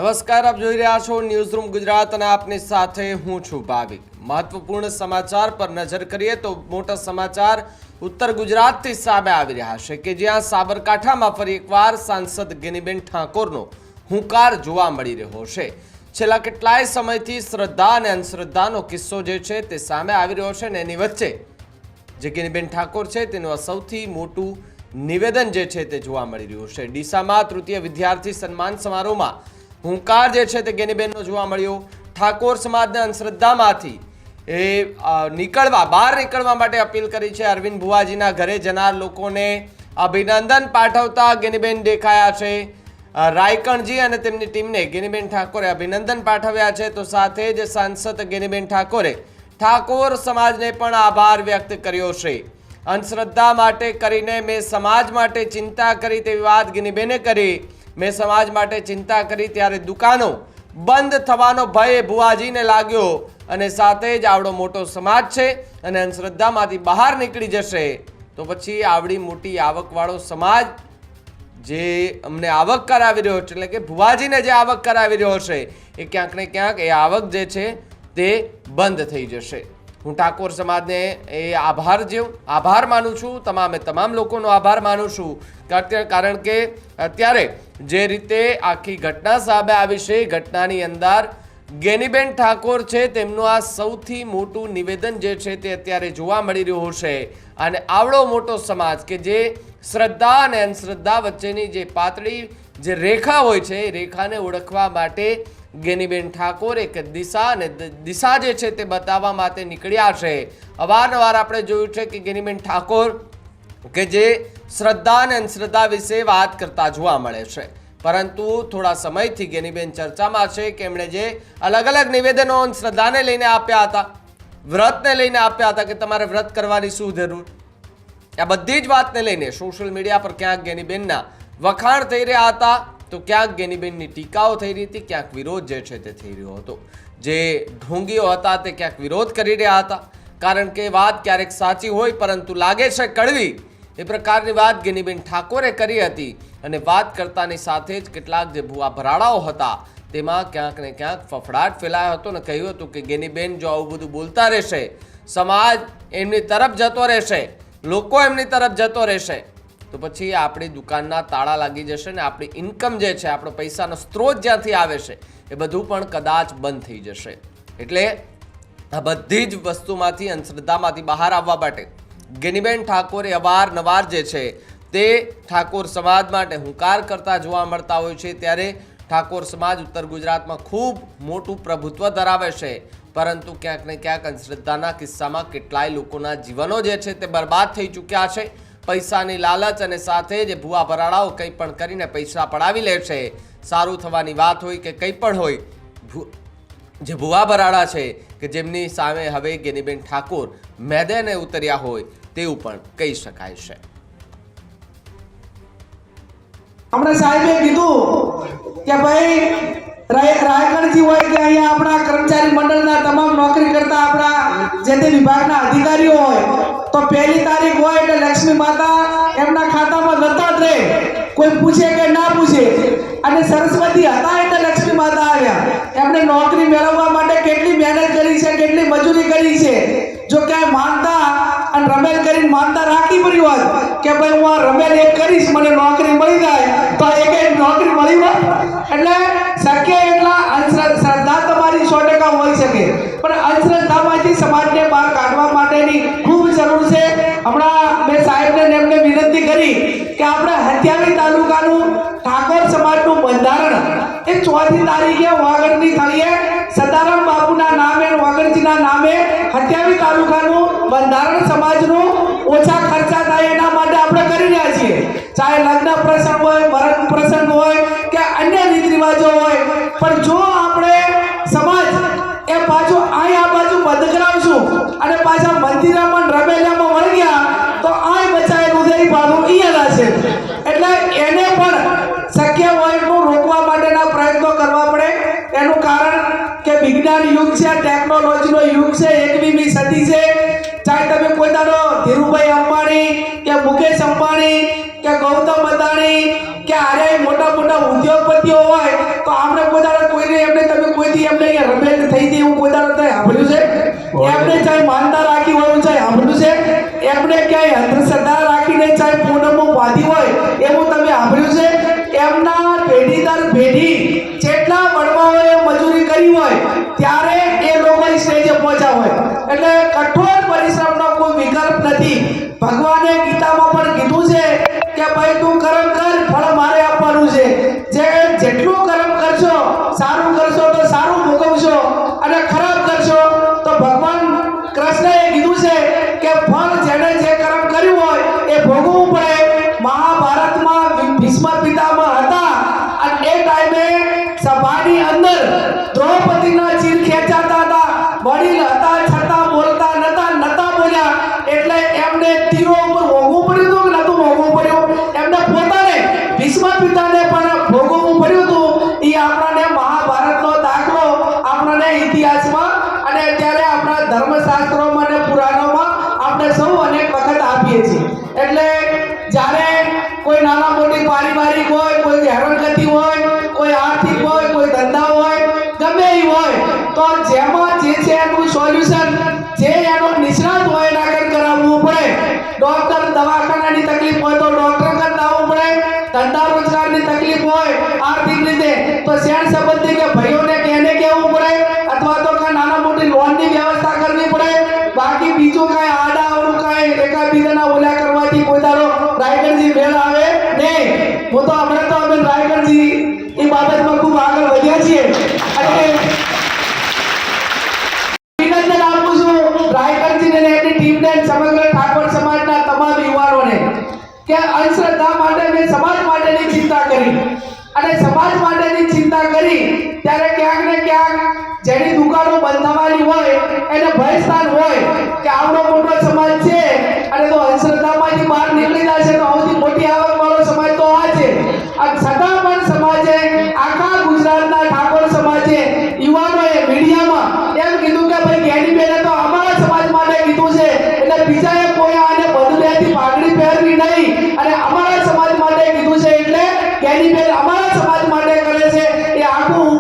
નમસ્કાર, આપ જોઈ રહ્યા છો ન્યૂઝ રૂમ ગુજરાત અને આપની સાથે હું છું ભાવિક। મહત્વપૂર્ણ સમાચાર પર નજર કરીએ તો મોટા સમાચાર ઉત્તર ગુજરાતથી સામે આવી રહ્યા છે કે જ્યાં સાબરકાંઠામાં ફરી એકવાર સાંસદ ગેનીબેન ઠાકોરનો હુંકાર જોવા મળી રહ્યો છે। છેલ્લા કેટલાય સમયથી શ્રદ્ધા અને અંધશ્રદ્ધાનો કિસ્સો જે છે તે સામે આવી રહ્યો છે ને એની વચ્ચે જે ગેનીબેન ઠાકોર છે તેનું આ સૌથી મોટું નિવેદન જે છે તે જોવા મળી રહ્યું છે। ડીસામાં તૃતીય વિદ્યાર્થી સન્માન સમારોહમાં હુંકાર જે છે તે ગેનીબેનનો જોવા મળ્યો। ઠાકોર સમાજના અંધશ્રદ્ધામાંથી બહાર નીકળવા માટે અપીલ કરી છે। અરવિંદ ભુવાજીના ઘરે જનાર લોકોને અભિનંદન પાઠવતા ગેનીબેન દેખાયા છે। રાયકણજી અને તેમની ટીમને ગેનીબેન ઠાકોરે અભિનંદન પાઠવ્યા છે। તો સાથે જ સાંસદ ગેનીબેન ઠાકોરે ઠાકોર સમાજને પણ આભાર વ્યક્ત કર્યો છે। અંધશ્રદ્ધા માટે કરીને મેં સમાજ માટે ચિંતા કરી તેવી વાત ગેનીબેને કરી। મેં સમાજ માટે ચિંતા કરી ત્યારે દુકાનો બંધ થવાનો ભય ભુવાજીને લાગ્યો અને સાથે જ આવડો મોટો સમાજ છે અને અંધશ્રદ્ધામાંથી બહાર નીકળી જશે તો પછી આવડી મોટી આવકવાળો સમાજ જે અમને આવક કરાવી રહ્યો છે એટલે કે ભુવાજીને જે આવક કરાવી રહ્યો છે એ ક્યાંક ને ક્યાંક એ આવક જે છે તે બંધ થઈ જશે। હું ઠાકોર સમાજને એ આભાર માનું છું, તમામ લોકોનો આભાર માનું છું, કારણ કે અત્યારે જે રીતે આખી ઘટના સામે આવી છે ઘટનાની અંદર ગેનીબેન ઠાકોર છે તેમનું આ સૌથી મોટું નિવેદન જે છે તે અત્યારે જોવા મળી રહ્યું છે। અને આવડો મોટો સમાજ કે જે શ્રદ્ધા અને અંધશ્રદ્ધા વચ્ચેની જે પાતળી જે રેખા હોય છે એ રેખાને ઓળખવા માટે ગેનીબેન ઠાકોર એક દિશા જે છે તે બતાવવા માટે નીકળ્યા છે। અવારનવાર આપણે જોયું છે કે ગેનીબેન ઠાકોર કે જે શ્રદ્ધા અને અંધશ્રદ્ધા વિશે વાત કરતા જોવા મળે છે, પરંતુ થોડા સમયથી ગેનીબેન ચર્ચામાં છે કે એમણે જે અલગ અલગ નિવેદનો અંધશ્રદ્ધાને લઈને આપ્યા હતા, વ્રતને લઈને આપ્યા હતા કે તમારે વ્રત કરવાની શું જરૂર, આ બધી જ વાતને લઈને સોશિયલ મીડિયા પર ક્યાંક ગેનીબેનના વખાણ થઈ રહ્યા હતા તો ક્યાંક ગેનીબેનની ટીકાઓ થઈ રહી હતી, ક્યાંક વિરોધ જે છે તે થઈ રહ્યો હતો। જે ઢોંગીઓ હતા તે ક્યાંક વિરોધ કરી રહ્યા હતા, કારણ કે વાત ક્યારેક સાચી હોય પરંતુ લાગે છે કડવી, એ પ્રકારની વાત ગેનીબેન ઠાકોરે કરી હતી। અને વાત કરતાની સાથે જ કેટલાક જે ભુવા ભરાડાઓ હતા તેમાં ક્યાંક ને ક્યાંક ફફડાટ ફેલાયો હતો ને કહ્યું હતું કે ગેનીબેન જો આવું બધું બોલતા રહેશે, સમાજ એમની તરફ જતો રહેશે, લોકો એમની તરફ જતો રહેશે તો પછી આપણી દુકાનના તાળા લાગી જશે ને આપણી ઇન્કમ જે છે, આપણો પૈસાનો સ્ત્રોત જ્યાંથી આવે છે એ બધું પણ કદાચ બંધ થઈ જશે। એટલે આ બધી જ વસ્તુમાંથી અંધશ્રદ્ધામાંથી બહાર આવવા માટે ગેનીબેન ઠાકોરે અવારનવાર જે છે તે ઠાકોર સમાજ માટે હુંકાર કરતા જોવા મળતા હોય છે। ત્યારે ઠાકોર સમાજ ઉત્તર ગુજરાતમાં ખૂબ મોટું પ્રભુત્વ ધરાવે છે, પરંતુ ક્યાંક ને ક્યાંક અંધશ્રદ્ધાના કિસ્સામાં કેટલાય લોકોના જીવનો જે છે તે બરબાદ થઈ ચૂક્યા છે। પૈસાની લાલચ અને સાથે જે ભુવા ભરાડાઓ કંઈ પણ કરીને પૈસા પડાવી લે છે, સારું થવાની વાત હોય કે કંઈ પણ હોય, જે ભુવા ભરાડા છે કે જેમની સામે હવે ગેનીબેન ઠાકોર મેદાને ઉતર્યા હોય તેવું પણ કહી શકાય છે। હમણાં સાહેબે કીધું કે ભાઈ રાયગણજી હોય કે અહીંયા આપણા કર્મચારી મંડળના તમામ નોકરી કરતા આપણા જે તે વિભાગના અધિકારીઓ હોય તો પહેલી તારીખ હોય એટલે લક્ષ્મી માતા એમના ખાતામાં જતા જ રહે, કોઈ પૂછે કે ના પૂછે। અને સરસ્વતી હતા એટલે લક્ષ્મી માતા આવ્યા। એમણે નોકરી મેળવવા માટે કેટલી મહેનત કરી છે, કેટલી મજૂરી કરી છે। જો ક્યાંય માનતા અને રમેલ કરીને માનતા રાખી પડી હોત કે ભાઈ હું આ રમેલ એક કરીશ મને નોકરી મળી જાય તો એક નોકરી મળી હોત। એટલે શક્ય એટલા શ્રદ્ધા તમારી 100% હોઈ શકે, પણ અંધશ્રદ્ધામાંથી સમાજને બહાર કાઢવા માટેની ખૂબ જરૂર છે। હમણાં મેં સાહેબને એમને વિનંતી કરી કે આપણે હથિયાવી તાલુકાનું ઠાકોર સમાજનું બંધારણ એ 4મી તારીખે વાગડની થળીએ સદારામ બાપુના નામે વાગડજીના નામે હથિયાવી તાલુકાનું બંધારણ સમાજનું ઓછા ખર્ચા થાય એના માટે આપણે કરી રહ્યા છીએ। ચાહે લગ્ન પ્રસંગ હોય, મરણ પ્રસંગ હોય કે અન્ય રીત રિવાજો હોય, પણ જો આપણે સમાજ એ પાછો આ બાજુ બંધ કરાવશું અને પાછા મંદિરમાં રમેલિયામાં વળગ્યા તો આ બચાવેલું છે એ પાછું અહીંયા છે। એટલે એને પણ શક્ય હોય એટલું રોકવા માટેના પ્રયત્નો કરવા પડે। એનું કારણ કે વિજ્ઞાન યુગ છે, ટેકનોલોજીનો યુગ છે, 21મી સદી છે। ચાહે તમે કોઈ દાડો ધીરુભાઈ અંબાણી કે મુકેશ અંબાણી કે ગૌતમ અદાણી કે આરે મોટા મોટા ઉદ્યોગપતિઓ હોય તો આપણે કોઈ દાડો પછી એમને અહીંયા રમેલ થઈ હતી એવું કોઈ દાડો ત્યાં સાંભળ્યું છે? એમને ચાહે માનતા રાખી હોય એવું ચાહે સાંભળ્યું છે? એમને ક્યાંય અંધશ્રદ્ધા રાખીને ચાહે પૂનમો બાંધી હોય એવું તમે સાંભળ્યું છે? એમના પેઢી દર પેઢી જેટલા વડવાઓએ મજૂરી કરી હોય ત્યારે એ લોકો સ્ટેજે પહોંચ્યા હોય. એટલે કઠોર પરિશ્રમનો કોઈ વિકલ્પ નથી. ભગવાને ગીતામાં પણ કીધું છે કે ભાઈ તું કર્મ કર, ફળ મારે આપવાનું છે. જેટલું કર્મ કરશો, સારું કરશો તો સારું ભોગવશો, અને ખરાબ કરશો તો ભગવાન કૃષ્ણએ કીધું છે કે ફળ જેને જે કર્મ કર્યું હોય એ ભોગવવું પડે. મહાભારતમાં ભીષ્મ પિતામહ હતા અને એ ટાઈમે સભાની અંદર દ્રૌપદીના ચીર ખેંચાતા હતા. વડીલ હતા છતાં બોલતા નતા બોલ્યા. એટલે એમને તીરો ઉપર ભોગવવું પડ્યું હતું કે નતું ભોગવવું પડ્યું? એમને પોતાને ભીષ્મ પિતાને પણ ભોગવવું પડ્યું હતું. એ આપણને મહાભારતનો દાખલો આપણને ઇતિહાસમાં અને અત્યારે આપણા ધર્મશાસ્ત્રોમાં અને પુરાણોમાં આપણે સૌ અનેક વખત આપીએ છીએ. એટલે જ્યારે કોઈ નાના મોટી પારિવારિક હોય, કોઈ હેરાનગતિ હોય, કોઈ આર્થિક હોય, કોઈ ધંધા હોય, ગમે એ હોય, તો જેમાં જે છે એનું સોલ્યુશન જે એનો નિષ્ણાત હોય એના આગળ કરાવવું પડે. ડોક્ટર દવાખાનાની તકલીફ હોય તો ડોક્ટર કરતા આવવું પડે. ધંધા રોજગારની તકલીફ હોય આર્થિક રીતે તો શેર સંબંધી કે ભાઈઓને કેને કહેવું પડે, અથવા તો કાંઈ નાના મોટી લોનની વ્યવસ્થા કરવી પડે. બાકી બીજું કાંઈ આડાઅવળું કાંઈ એકાબીજાના ઓલા કરવાથી કોઈ દાડો રાયગઢજી મેળ આવે નહીં. હું તો હમણાં તો અમે રાયગઢજી એ બાબતમાં ખૂબ આગળ વધ્યા છીએ અને અભિનંદન આપું છું રાયગઢજીને અને એમની ટીમને, સમગ્ર ઠાકોર સમાજના તમામ યુવાનોને કે અંધશ્રદ્ધા માટે મેં સમાજ માટેની ચિંતા કરી. અને સમાજ માટેની ચિંતા કરી ત્યારે ક્યાંક ને ક્યાંક જેની દુકાનો બંધ થવાની હોય એને ભયસ્થાન હોય કે આવડો મોટો સમાજ છે અને તો અંધશ્રદ્ધામાંથી બહાર નીકળી જશે તો સૌથી મોટી આવકવાળો સમાજ તો આ છે. અને છતાં પણ સમાજે, આખા ગુજરાતના ઠાકોર સમાજે, યુવાનોએ મીડિયામાં એમ કીધું કે ભાઈ જ્ઞાનીબેને તો અમારા સમાજ માટે કીધું છે એટલે બીજાએ કોઈ આને બદલેથી પાઘડી પહેરવી નહીં અને અમારા સમાજ માટે કીધું છે એટલે જ્ઞાનીબેન અમારા સમાજ માટે કરે છે. એ આખું